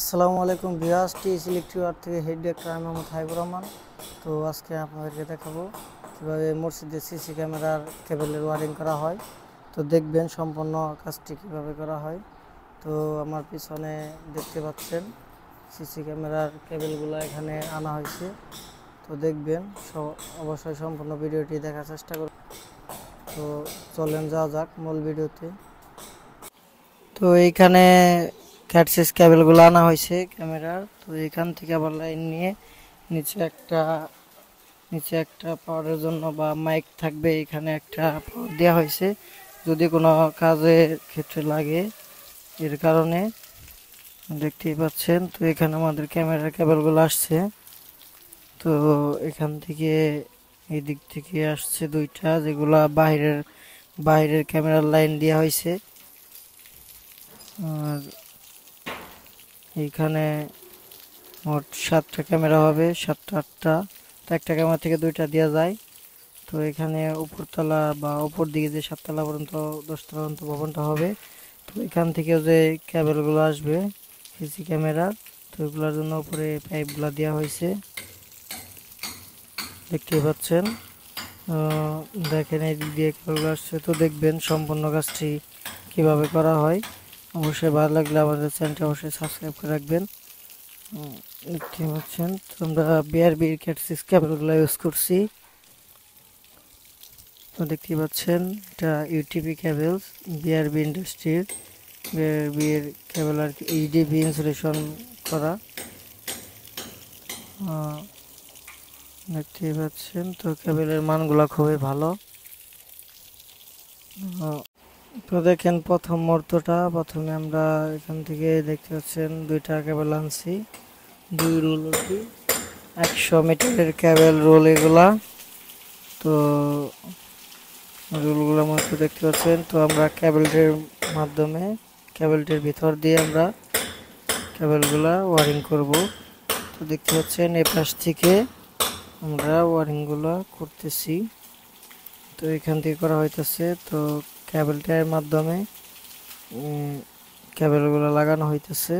আসসালামু আলাইকুম viewers, T S electric war থেকে হেড ডাক্তার আমি মোহাম্মদ হাবিবুর রহমান। তো আজকে আপনাদেরকে দেখাবো কীভাবে মসজিদের সিসি ক্যামেরার কেবলের ওয়ারিং করা হয়। তো দেখবেন সম্পূর্ণ কাজটি কীভাবে করা হয়। তো আমার পিছনে দেখতে পাচ্ছেন সিসি ক্যামেরার কেবলগুলো এখানে আনা হয়েছে। তো দেখবেন অবশ্যই সম্পূর্ণ ভিডিওটি দেখার চেষ্টা করুন। তো চলেন যাওয়া যাক মূল ভিডিওতে। তো এইখানে ক্যাটসিস কেবলগুলো আনা হয়েছে ক্যামেরার। তো এখান থেকে আবার লাইন নিয়ে নিচে একটা পাওয়ারের জন্য বা মাইক থাকবে, এখানে একটা পাওয়ার দেওয়া হয়েছে যদি কোনো কাজের ক্ষেত্রে লাগে। এর কারণে দেখতেই পাচ্ছেন। তো এখানে আমাদের ক্যামেরার কেবলগুলো আসছে। তো এখান থেকে এই দিক থেকে আসছে দুইটা, যেগুলা বাইরের ক্যামেরার লাইন দেওয়া হয়েছে। আর এইখানে মোট 7টা ক্যামেরা হবে, 7টা 8টা। তো একটা ক্যামেরা থেকে দুইটা দেওয়া যায়। তো এখানে উপরতলা বা উপর দিকে যে 7তলা পর্যন্ত 10তলা পর্যন্ত ভবনটা হবে। তো এখান থেকেও যে কেবলগুলো আসবে সিসি ক্যামেরার, তো এগুলোর জন্য উপরে পাইপগুলো দেওয়া হয়েছে, দেখতেই পাচ্ছেন। দেখেন এই দিক দিয়ে কেবলগুলো আসছে। তো দেখবেন সম্পূর্ণ কাজটি কিভাবে করা হয়। অবশ্যই ভালো লাগলে আমাদের চ্যানেলটি অবশ্যই সাবস্ক্রাইব করে রাখবেন। দেখতে পাচ্ছেন তো আমরা বিআরবির ক্যাটসিস কেবলগুলো ইউজ করছি। তো দেখতে পাচ্ছেন এটা ইউটিপি কেবলস, বিআরবি ইন্ডাস্ট্রির বিআরবি এর কেবল আর কি, ইডিবি ইনসুলেশন করা। দেখতে পাচ্ছেন তো কেবলের মানগুলো খুবই ভালো। তো দেখেন প্রথম মুহূর্তটা, প্রথমে আমরা এখান থেকে দেখতে পাচ্ছেন দুইটা কেবল আনছি, 2 রোল 100 মিটারের কেবল রোল এগুলা। তো রোলগুলোর মধ্যে দেখতে পাচ্ছেন। তো আমরা কেবলটির ভিতর দিয়ে আমরা কেবলগুলা ওয়ারিং করব। তো দেখতে পাচ্ছেন এই পাশ থেকে আমরা ওয়ারিংগুলো করতেছি। তো এখান থেকে করা হইতেছে। তো কেবলটার মাধ্যমে কেবলগুলো লাগানো হইতেছে।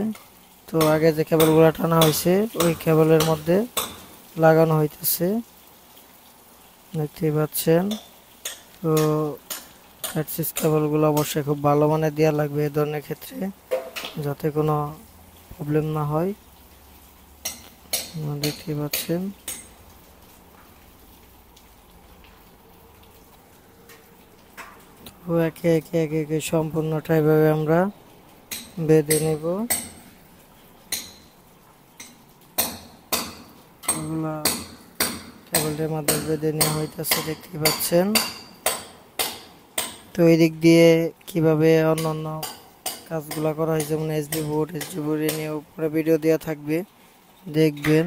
তো আগে যে কেবলগুলো টানা হয়েছে ওই কেবলের মধ্যে লাগানো হইতেছে, দেখতেই পাচ্ছেন। তো ক্যাটসিস কেবলগুলো অবশ্যই খুব ভালো মানের দেওয়া লাগবে এই ধরনের ক্ষেত্রে, যাতে কোনো প্রবলেম না হয়। দেখতেই পাচ্ছেন। তো একে একে সম্পূর্ণটা এভাবে আমরা বেঁধে নেব। এগুলা কেবলটার মাধ্যমে বেঁধে নেওয়া হইতেছে, দেখতেই পাচ্ছেন। তো এই দিক দিয়ে কিভাবে অন্যান্য কাজগুলো করা হয়, যেমন এসডি বোর্ড নিয়ে উপরে ভিডিও দেওয়া থাকবে, দেখবেন।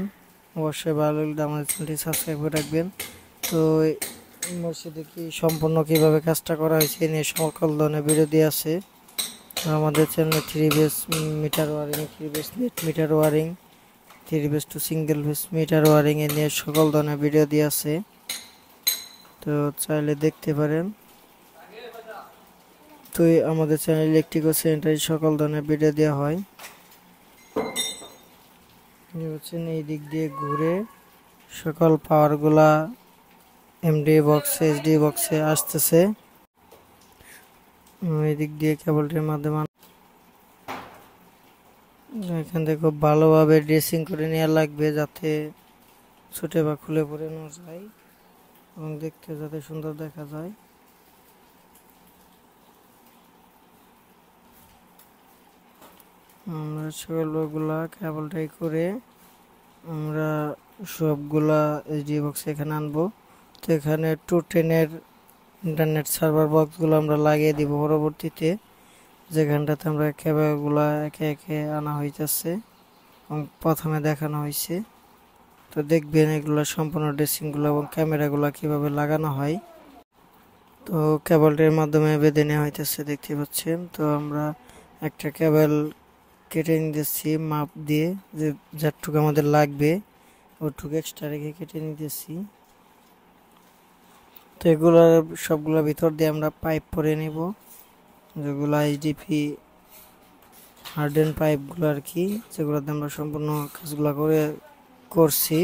অবশ্যই ভালো লাগলে আমাদের চ্যানেলটি সাবস্ক্রাইব করে রাখবেন। তো মসজিদে কি সম্পূর্ণ কিভাবে কাজটা করা হয়েছে এ নিয়ে সকল ধরনের ভিডিও দিয়ে আছে আমাদের চ্যানেলে। 3 phase meter wiring, 3 phase net meter wiring, 3 phase to single phase meter wiring এ নিয়ে সকল ধরনের ভিডিও দিয়ে আছে। তো চাইলে দেখতে পারেন। তো আমাদের চ্যানেল ইলেকট্রিক ও স্যানিটারি সকল ধরনের ভিডিও দেওয়া হয়। হচ্ছেন এই দিক দিয়ে ঘুরে সকল পাওয়ারগুলা এমডি বক্সে এসডি বক্সে আসতেছে। এই দিক দিয়ে কেবলটির মাধ্যমে এখান থেকে খুব ভালোভাবে ড্রেসিং করে নেওয়া লাগবে, যাতে ছুটে বা খুলে পড়ে না যায় এবং দেখতে যাতে সুন্দর দেখা যায়। আমরা সকলগুলা কেবলটাই করে আমরা সবগুলা এইচডি বক্সে এখানে আনবো। তো এখানে 210-এর ইন্টারনেট সার্ভার বক্সগুলো আমরা লাগিয়ে দিব পরবর্তীতে, যেখানটাতে আমরা কেবলগুলা একে একে আনা হইতেছে এবং প্রথমে দেখানো হয়েছে। তো দেখবেন এগুলো সম্পূর্ণ ড্রেসিংগুলো এবং ক্যামেরাগুলো কিভাবে লাগানো হয়। তো কেবলটির মাধ্যমে বেঁধে নেওয়া হইতেছে, দেখতে পাচ্ছেন। তো আমরা একটা কেবল কেটে নিতেছি মাপ দিয়ে, যে যতটুকু আমাদের লাগবে ওটুকু এক্সট্রা রেখে কেটে নিতেছি। তো এগুলো সবগুলোর ভিতর দিয়ে আমরা পাইপ পরে নিব, যেগুলো এইচডিপি হার্ডেন পাইপগুলো আর কি, যেগুলোতে আমরা সম্পূর্ণ কাজগুলো করছি।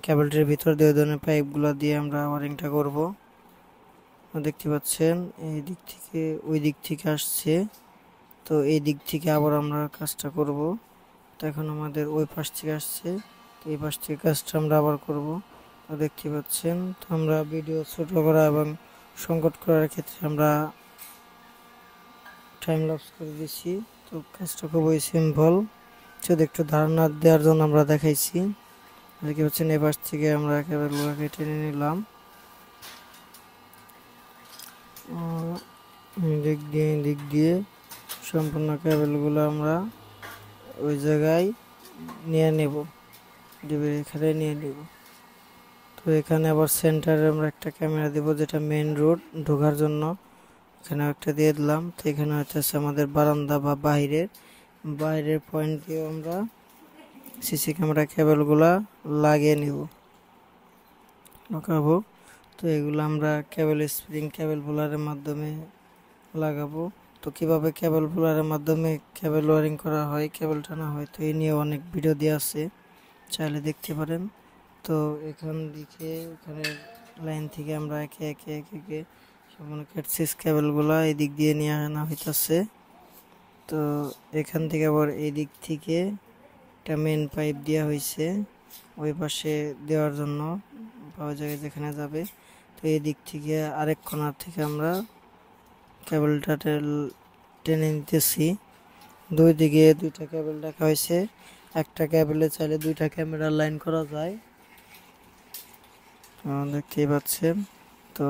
কেবলটির ভিতর দিয়ে ওই ধরনের পাইপগুলো দিয়ে আমরা ওয়ারিংটা করব। দেখতে পাচ্ছেন এই দিক থেকে ওই দিক থেকে আসছে, তো এই দিক থেকে আবার আমরা কাজটা করব। তো এখন আমাদের ওই পাশ থেকে আসছে, তো এই পাশ থেকে কাজটা আমরা আবার করব। তো দেখতে পাচ্ছেন, তো আমরা ভিডিও ছোট করা এবং সংকট করার ক্ষেত্রে আমরা টাইম লস করে দিছি। তো কাজটা খুবই সিম্পল, শুধু একটু ধারণা দেওয়ার জন্য আমরা দেখাইছি। দেখতে পাচ্ছেন এই পাশ থেকে আমরা কেবলগুলোকে টেনে নিলাম, দিক দিয়ে সম্পূর্ণ কেবলগুলো আমরা ওই জায়গায় নিয়ে নেব, এখানে নিয়ে নেব। তো এখানে আবার সেন্টারে আমরা একটা ক্যামেরা দেব, যেটা মেইন রোড ঢোকার জন্য এখানে একটা দিয়ে দিলাম। তো এখানে হচ্ছে আমাদের বারান্দা বা বাইরের পয়েন্ট দিয়ে আমরা সিসি ক্যামেরা কেবলগুলা লাগিয়ে নিব, ঢোকাবো। তো এগুলো আমরা কেবল স্প্রিং কেবল পুলারের মাধ্যমে লাগাবো। তো কিভাবে কেবল পুলারের মাধ্যমে কেবল ওয়ারিং করা হয়, কেবল টানা হয়, তো এই নিয়ে অনেক ভিডিও দেওয়া আছে, চাইলে দেখতে পারেন। তো এখানে লাইন থেকে আমরা একে একে সম্পূর্ণ ক্যাটসিস কেবলগুলা এই দিক দিয়ে নিয়ে আনা হইতাছে। তো এখান থেকে আবার এই দিক থেকে একটা মেন পাইপ দেওয়া হয়েছে ওই পাশে দেওয়ার জন্য, পাওয়া জায়গায় যেখানে যাবে। তো এই দিক থেকে আরেক কোণার থেকে আমরা কেবলটা টেনে নিতেছি। দুই দিকে দুইটা কেবল রাখা হয়েছে, একটা কেবলে চাইলে দুইটা ক্যামেরা লাইন করা যায়, দেখতেই পাচ্ছেন। তো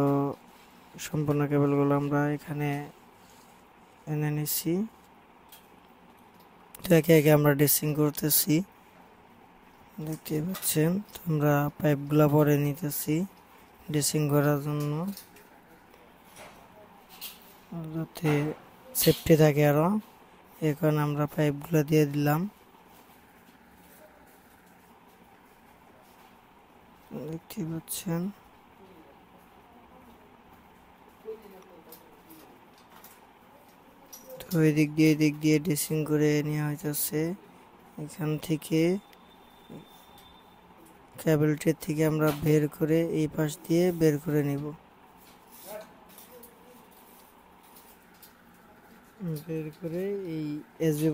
সম্পূর্ণ কেবলগুলো আমরা এখানে এনে নিছি। তো একে একে আমরা ড্রেসিং করতেছি, দেখতেই পাচ্ছেন। তো আমরা পাইপগুলা পরে নিতেছি ড্রেসিং করার জন্য, যাতে সেফটি থাকে আরো। এখন আমরা পাইপগুলো দিয়ে দিলাম, দেখতে পাচ্ছেন। তো এদিক দিয়ে ড্রেসিং করে নেওয়া হইতেছে। এখান থেকে কেবলটির থেকে আমরা বের করে এই পাশ দিয়ে বের করে নিব, বের করে এই এসবি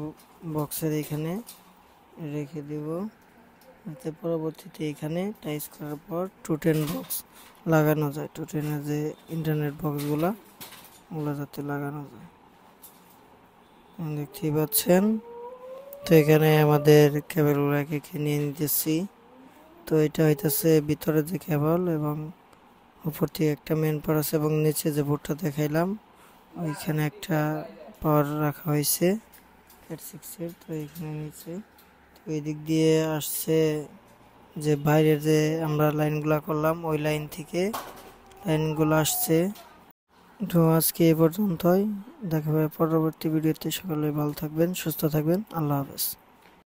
বক্সের এখানে রেখে দেব, যাতে পরবর্তীতে এখানে টাইস করার পর 210 বক্স লাগানো যায়। 210 যে ইন্টারনেট বক্সগুলো ওগুলো যাতে লাগানো যায়, দেখতেই পাচ্ছেন। তো এখানে আমাদের কেবলগুলো একে নিয়ে নিতেছি। তো এটা হইতেছে ভিতরে যে কেবল, এবং উপর থেকে একটা মেন পাওয়ার আছে, এবং নিচে যে বোর্ডটা দেখাইলাম ওইখানে একটা পাওয়ার রাখা হয়েছে Cat 6 এর। তো এখানে নিচে তো এই দিক দিয়ে আসছে যে বাইরের যে আমরা লাইনগুলা করলাম ওই লাইন থেকে লাইনগুলো আসছে। তো আজকে এই পর্যন্তই, দেখা হবে পরবর্তী ভিডিওতে। সকলে ভালো থাকবেন, সুস্থ থাকবেন, আল্লাহ হাফেজ।